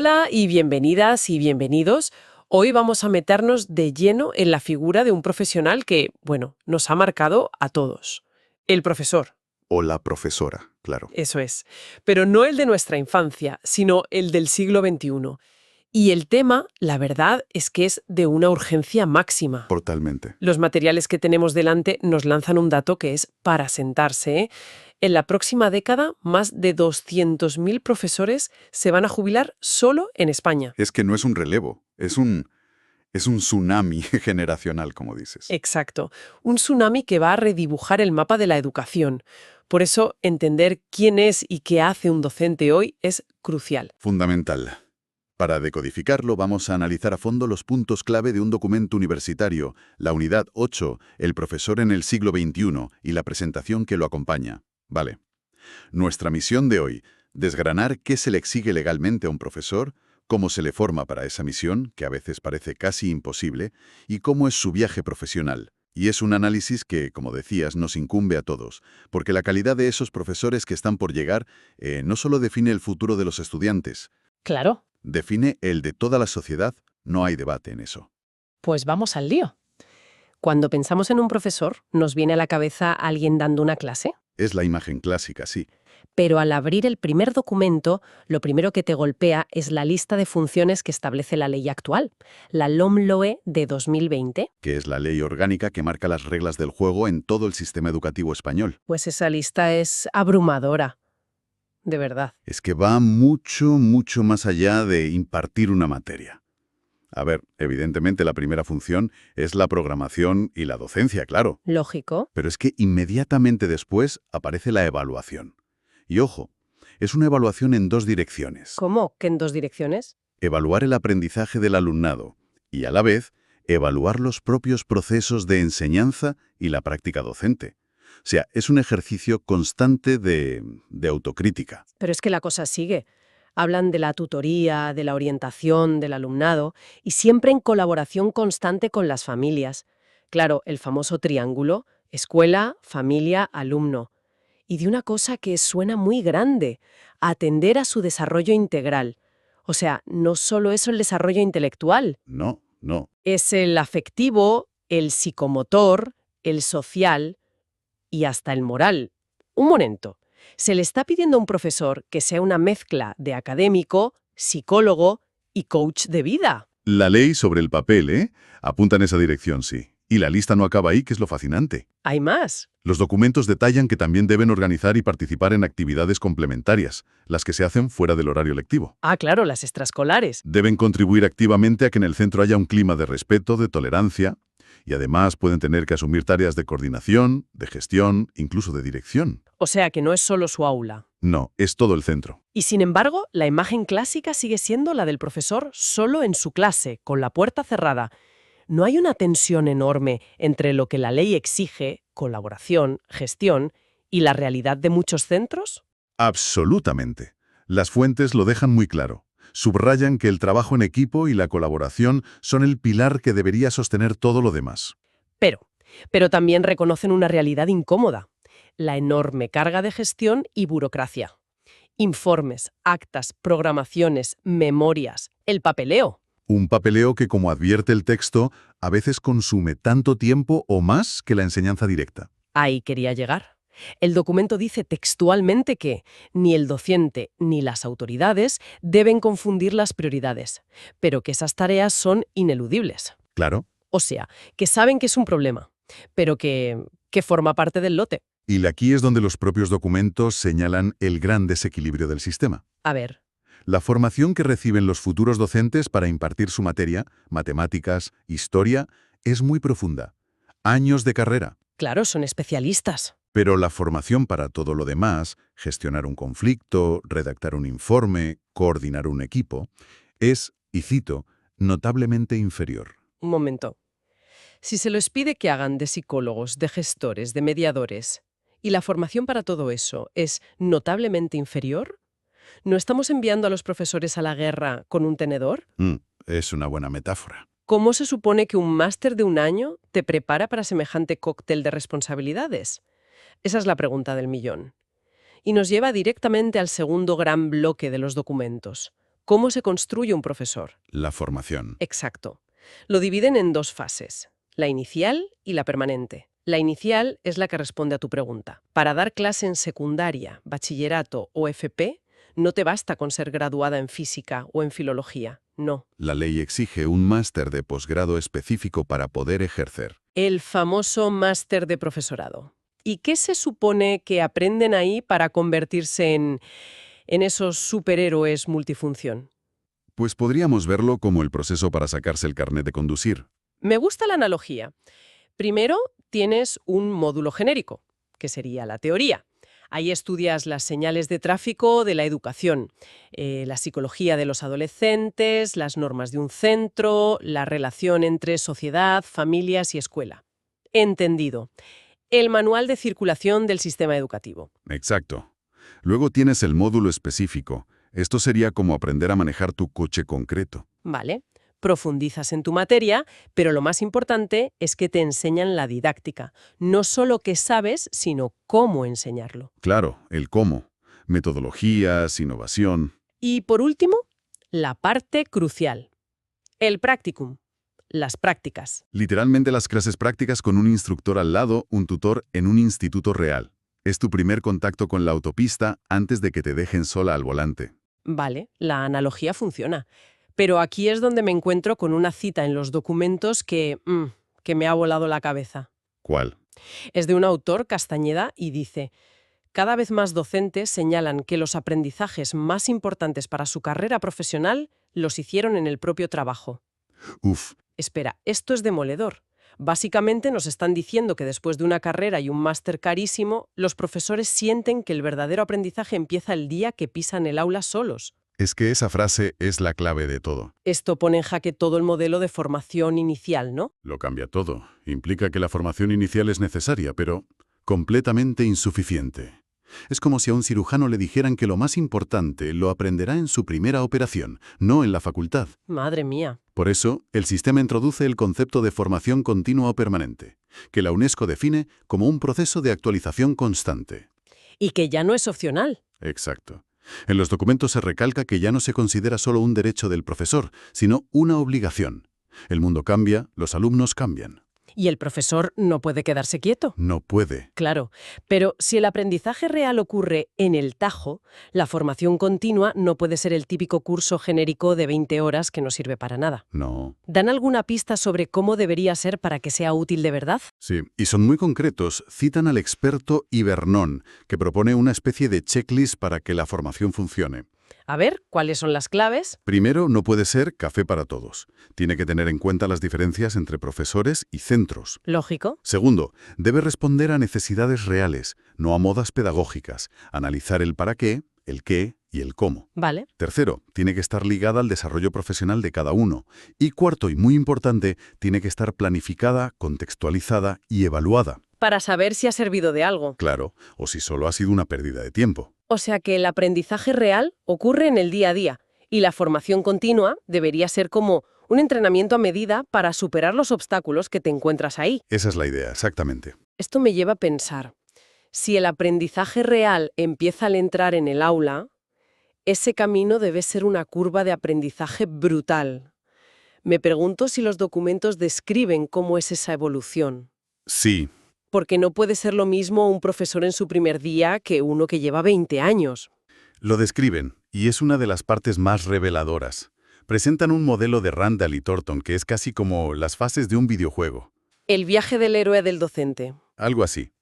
Hola y bienvenidas y bienvenidos. Hoy vamos a meternos de lleno en la figura de un profesional que, bueno, nos ha marcado a todos. El profesor, O la profesora, claro. eso es. Pero no el de nuestra infancia, sino el del siglo XXI. Y el tema, la verdad, es que es de una urgencia máxima. Totalmente. Los materiales que tenemos delante nos lanzan un dato que es para sentarse, ¿eh? En la próxima década, más de 200.000 profesores se van a jubilar solo en España. Es que no es un relevo, es un tsunami generacional, como dices. Exacto. Un tsunami que va a redibujar el mapa de la educación. Por eso, entender quién es y qué hace un docente hoy es crucial. Fundamental. Para decodificarlo, vamos a analizar a fondo los puntos clave de un documento universitario, la unidad 8, el profesor en el siglo XXI y la presentación que lo acompaña. Vale. Nuestra misión de hoy, desgranar qué se le exige legalmente a un profesor, cómo se le forma para esa misión, que a veces parece casi imposible, y cómo es su viaje profesional. Y es un análisis que, como decías, nos incumbe a todos, porque la calidad de esos profesores que están por llegar no solo define el futuro de los estudiantes, Claro. define el de toda la sociedad, no hay debate en eso. Pues vamos al lío. Cuando pensamos en un profesor, nos viene a la cabeza alguien dando una clase. Es la imagen clásica, sí. Pero al abrir el primer documento, lo primero que te golpea es la lista de funciones que establece la ley actual, la LOMLOE de 2020. Que es la ley orgánica que marca las reglas del juego en todo el sistema educativo español. Pues esa lista es abrumadora, de verdad. Es que va mucho, mucho más allá de impartir una materia. A ver, evidentemente la primera función es la programación y la docencia, claro. Lógico. Pero es que inmediatamente después aparece la evaluación. Y ojo, es una evaluación en dos direcciones. ¿Cómo? ¿Que en dos direcciones? Evaluar el aprendizaje del alumnado y, a la vez, evaluar los propios procesos de enseñanza y la práctica docente. O sea, es un ejercicio constante de autocrítica. Pero es que la cosa sigue. Hablan de la tutoría, de la orientación, del alumnado, y siempre en colaboración constante con las familias. Claro, el famoso triángulo, escuela, familia, alumno. Y de una cosa que suena muy grande, atender a su desarrollo integral. O sea, no solo es el desarrollo intelectual, No, no. es el afectivo, el psicomotor, el social y hasta el moral. Un momento. Se le está pidiendo a un profesor que sea una mezcla de académico, psicólogo y coach de vida. La ley sobre el papel, apunta en esa dirección, sí. Y la lista no acaba ahí, que es lo fascinante. Hay más. Los documentos detallan que también deben organizar y participar en actividades complementarias, las que se hacen fuera del horario lectivo. Ah, claro, las extraescolares. Deben contribuir activamente a que en el centro haya un clima de respeto, de tolerancia, y además pueden tener que asumir tareas de coordinación, de gestión, incluso de dirección. O sea que no es solo su aula. No, es todo el centro. Y sin embargo, la imagen clásica sigue siendo la del profesor solo en su clase, con la puerta cerrada. ¿No hay una tensión enorme entre lo que la ley exige, colaboración, gestión, y la realidad de muchos centros? Absolutamente. Las fuentes lo dejan muy claro. Subrayan que el trabajo en equipo y la colaboración son el pilar que debería sostener todo lo demás. Pero también reconocen una realidad incómoda, la enorme carga de gestión y burocracia. Informes, actas, programaciones, memorias, el papeleo. Un papeleo que, como advierte el texto, a veces consume tanto tiempo o más que la enseñanza directa. Ahí quería llegar. El documento dice textualmente que ni el docente ni las autoridades deben confundir las prioridades, pero que esas tareas son ineludibles. Claro. O sea, que saben que es un problema, pero que forma parte del lote. Y aquí es donde los propios documentos señalan el gran desequilibrio del sistema. A ver, La formación que reciben los futuros docentes para impartir su materia, matemáticas, historia, es muy profunda. Años de carrera. claro, son especialistas. Pero la formación para todo lo demás, gestionar un conflicto, redactar un informe, coordinar un equipo, es, y cito, notablemente inferior. Un momento. Si se les pide que hagan de psicólogos, de gestores, de mediadores, y la formación para todo eso es notablemente inferior, ¿no estamos enviando a los profesores a la guerra con un tenedor? Es una buena metáfora. ¿Cómo se supone que un máster de un año te prepara para semejante cóctel de responsabilidades? Esa es la pregunta del millón. Y nos lleva directamente al segundo gran bloque de los documentos. ¿Cómo se construye un profesor? La formación. Exacto. Lo dividen en dos fases, la inicial y la permanente. La inicial es la que responde a tu pregunta. Para dar clase en secundaria, bachillerato o FP, no te basta con ser graduada en física o en filología, no. La ley exige un máster de posgrado específico para poder ejercer. El famoso máster de profesorado. ¿Y qué se supone que aprenden ahí para convertirse en esos superhéroes multifunción? Pues podríamos verlo como el proceso para sacarse el carnet de conducir. Me gusta la analogía. Primero, tienes un módulo genérico, que sería la teoría. Ahí estudias las señales de tráfico de la educación, la psicología de los adolescentes, las normas de un centro, la relación entre sociedad, familias y escuela. Entendido. El manual de circulación del sistema educativo. Exacto. Luego tienes el módulo específico. Esto sería como aprender a manejar tu coche concreto. Vale. Profundizas en tu materia, pero lo más importante es que te enseñan la didáctica. No solo qué sabes, sino cómo enseñarlo. Claro, el cómo. Metodologías, innovación. Y por último, la parte crucial. El practicum. Las prácticas. Literalmente las clases prácticas con un instructor al lado, un tutor en un instituto real. Es tu primer contacto con la autopista antes de que te dejen sola al volante. Vale, la analogía funciona. Pero aquí es donde me encuentro con una cita en los documentos que me ha volado la cabeza. ¿Cuál? Es de un autor, Castañeda, y dice: cada vez más docentes señalan que los aprendizajes más importantes para su carrera profesional los hicieron en el propio trabajo. Uf, Espera, esto es demoledor. Básicamente nos están diciendo que después de una carrera y un máster carísimo, los profesores sienten que el verdadero aprendizaje empieza el día que pisan el aula solos. es que esa frase es la clave de todo. Esto pone en jaque todo el modelo de formación inicial, ¿no? Lo cambia todo. Implica que la formación inicial es necesaria, pero completamente insuficiente. Es como si a un cirujano le dijeran que lo más importante lo aprenderá en su primera operación, no en la facultad. Madre mía. Por eso, el sistema introduce el concepto de formación continua o permanente, que la UNESCO define como un proceso de actualización constante. Y que ya no es opcional. Exacto. En los documentos se recalca que ya no se considera solo un derecho del profesor, sino una obligación. El mundo cambia, los alumnos cambian. Y el profesor no puede quedarse quieto. No puede. Claro, pero si el aprendizaje real ocurre en el tajo, la formación continua no puede ser el típico curso genérico de 20 horas que no sirve para nada. No. ¿Dan alguna pista sobre cómo debería ser para que sea útil de verdad? Sí, y son muy concretos. Citan al experto Ibernón, que propone una especie de checklist para que la formación funcione. A ver, ¿cuáles son las claves? Primero, no puede ser café para todos. Tiene que tener en cuenta las diferencias entre profesores y centros. Lógico. Segundo, debe responder a necesidades reales, no a modas pedagógicas. Analizar el para qué, el qué y el cómo. Vale. Tercero, tiene que estar ligada al desarrollo profesional de cada uno. Y cuarto, y muy importante, tiene que estar planificada, contextualizada y evaluada. Para saber si ha servido de algo. Claro, o si solo ha sido una pérdida de tiempo. O sea que el aprendizaje real ocurre en el día a día y la formación continua debería ser como un entrenamiento a medida para superar los obstáculos que te encuentras ahí. Esa es la idea, exactamente. Esto me lleva a pensar, si el aprendizaje real empieza al entrar en el aula, ese camino debe ser una curva de aprendizaje brutal. Me pregunto si los documentos describen cómo es esa evolución. Sí, Porque no puede ser lo mismo un profesor en su primer día que uno que lleva 20 años. lo describen, y es una de las partes más reveladoras. Presentan un modelo de Randall y Thornton que es casi como las fases de un videojuego. El viaje del héroe del docente. Algo así.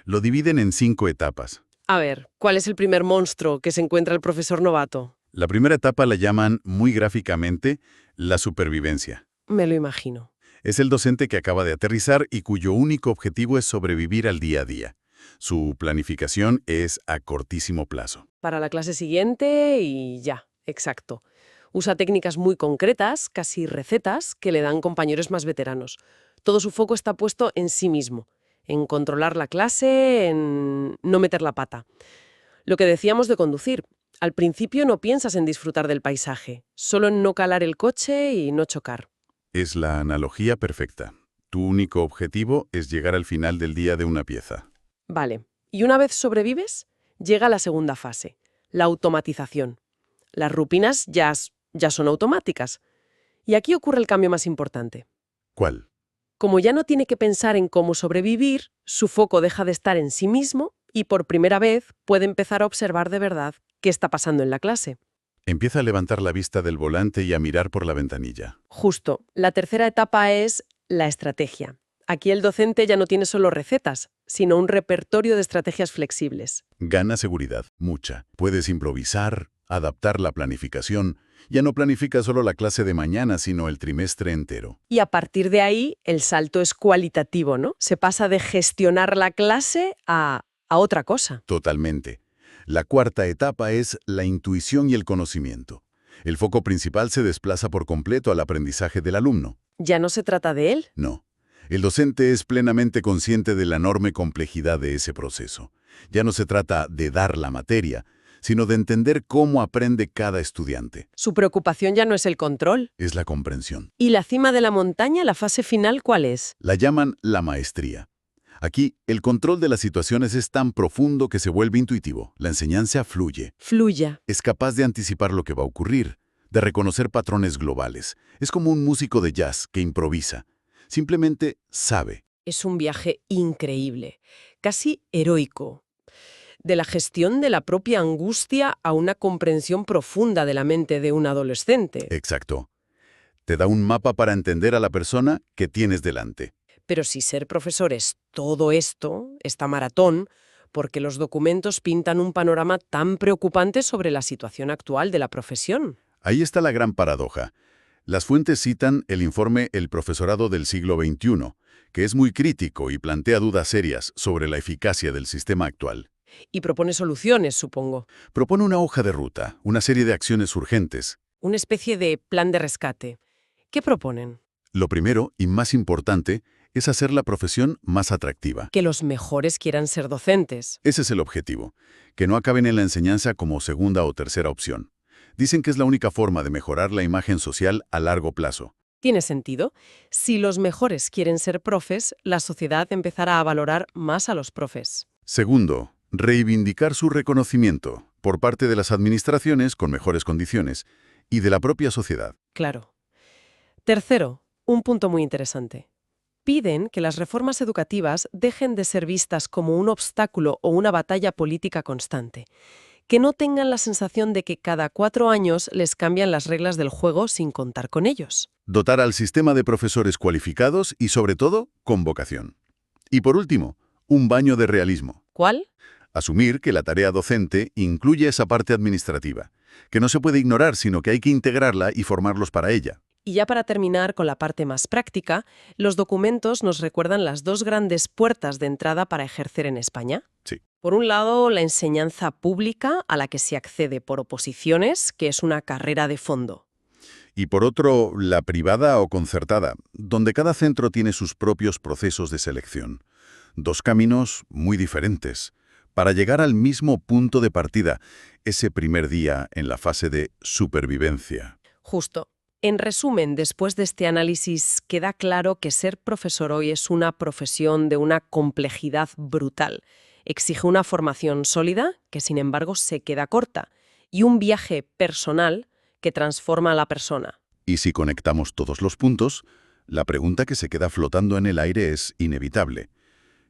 Lo dividen en 5 etapas. A ver, ¿cuál es el primer monstruo que se encuentra el profesor novato? La primera etapa la llaman, muy gráficamente, la supervivencia. Me lo imagino. Es el docente que acaba de aterrizar y cuyo único objetivo es sobrevivir al día a día. Su planificación es a cortísimo plazo. Para la clase siguiente y ya, exacto. Usa técnicas muy concretas, casi recetas, que le dan compañeros más veteranos. Todo su foco está puesto en sí mismo, en controlar la clase, en no meter la pata. Lo que decíamos de conducir. Al principio no piensas en disfrutar del paisaje, solo en no calar el coche y no chocar. Es la analogía perfecta. Tu único objetivo es llegar al final del día de una pieza. Vale. Y una vez sobrevives, llega la segunda fase, la automatización. Las rutinas ya has ya son automáticas. Y aquí ocurre el cambio más importante. ¿Cuál? Como ya no tiene que pensar en cómo sobrevivir, su foco deja de estar en sí mismo y por primera vez puede empezar a observar de verdad qué está pasando en la clase. Empieza a levantar la vista del volante y a mirar por la ventanilla. Justo, la tercera etapa es la estrategia. Aquí el docente ya no tiene solo recetas, sino un repertorio de estrategias flexibles. Gana seguridad, mucha. Puedes improvisar, adaptar la planificación. Ya no planifica solo la clase de mañana, sino el trimestre entero. Y a partir de ahí, el salto es cualitativo, ¿no? Se pasa de gestionar la clase a otra cosa. Totalmente. La cuarta etapa es la intuición y el conocimiento. El foco principal se desplaza por completo al aprendizaje del alumno. Ya no se trata de él. No. El docente es plenamente consciente de la enorme complejidad de ese proceso. Ya no se trata de dar la materia, sino de entender cómo aprende cada estudiante. Su preocupación ya no es el control. Es la comprensión. ¿Y la cima de la montaña, la fase final, cuál es? La llaman la maestría. Aquí, el control de las situaciones es tan profundo que se vuelve intuitivo. La enseñanza fluye. Fluya. Es capaz de anticipar lo que va a ocurrir, de reconocer patrones globales. Es como un músico de jazz que improvisa. Simplemente sabe. Es un viaje increíble, casi heroico. De la gestión de la propia angustia a una comprensión profunda de la mente de un adolescente. Exacto. Te da un mapa para entender a la persona que tienes delante. Pero si ser profesor es todo esto, esta maratón, porque los documentos pintan un panorama tan preocupante sobre la situación actual de la profesión. Ahí está la gran paradoja. Las fuentes citan el informe El profesorado del siglo XXI, que es muy crítico y plantea dudas serias sobre la eficacia del sistema actual. Y propone soluciones, supongo. Propone una hoja de ruta, una serie de acciones urgentes. Una especie de plan de rescate. ¿Qué proponen? Lo primero, y más importante, es hacer la profesión más atractiva. Que los mejores quieran ser docentes. Ese es el objetivo, que no acaben en la enseñanza como segunda o tercera opción. Dicen que es la única forma de mejorar la imagen social a largo plazo. Tiene sentido. Si los mejores quieren ser profes, la sociedad empezará a valorar más a los profes. Segundo, reivindicar su reconocimiento por parte de las administraciones con mejores condiciones y de la propia sociedad. Claro. Tercero, un punto muy interesante. Piden que las reformas educativas dejen de ser vistas como un obstáculo o una batalla política constante. Que no tengan la sensación de que cada 4 años les cambian las reglas del juego sin contar con ellos. Dotar al sistema de profesores cualificados y, sobre todo, con vocación. Y por último, un baño de realismo. ¿Cuál? Asumir que la tarea docente incluye esa parte administrativa, que no se puede ignorar, sino que hay que integrarla y formarlos para ella. Y ya para terminar con la parte más práctica, los documentos nos recuerdan las dos grandes puertas de entrada para ejercer en España. Sí. Por un lado, la enseñanza pública, a la que se accede por oposiciones, que es una carrera de fondo. Y por otro, la privada o concertada, donde cada centro tiene sus propios procesos de selección. Dos caminos muy diferentes, para llegar al mismo punto de partida, ese primer día en la fase de supervivencia. Justo. En resumen, después de este análisis, queda claro que ser profesor hoy es una profesión de una complejidad brutal. Exige una formación sólida, que sin embargo se queda corta, y un viaje personal que transforma a la persona. Y si conectamos todos los puntos, la pregunta que se queda flotando en el aire es inevitable.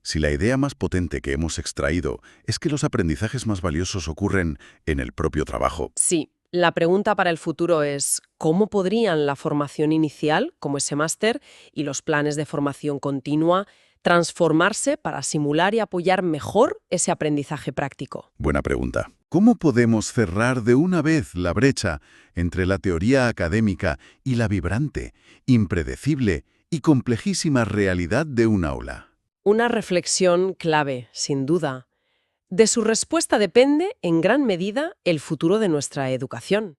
Si la idea más potente que hemos extraído es que los aprendizajes más valiosos ocurren en el propio trabajo. Sí, la pregunta para el futuro es ¿cómo podrían la formación inicial, como ese máster, y los planes de formación continua transformarse para simular y apoyar mejor ese aprendizaje práctico? Buena pregunta. ¿Cómo podemos cerrar de una vez la brecha entre la teoría académica y la vibrante, impredecible y complejísima realidad de un aula? Una reflexión clave, sin duda. De su respuesta depende, en gran medida, el futuro de nuestra educación.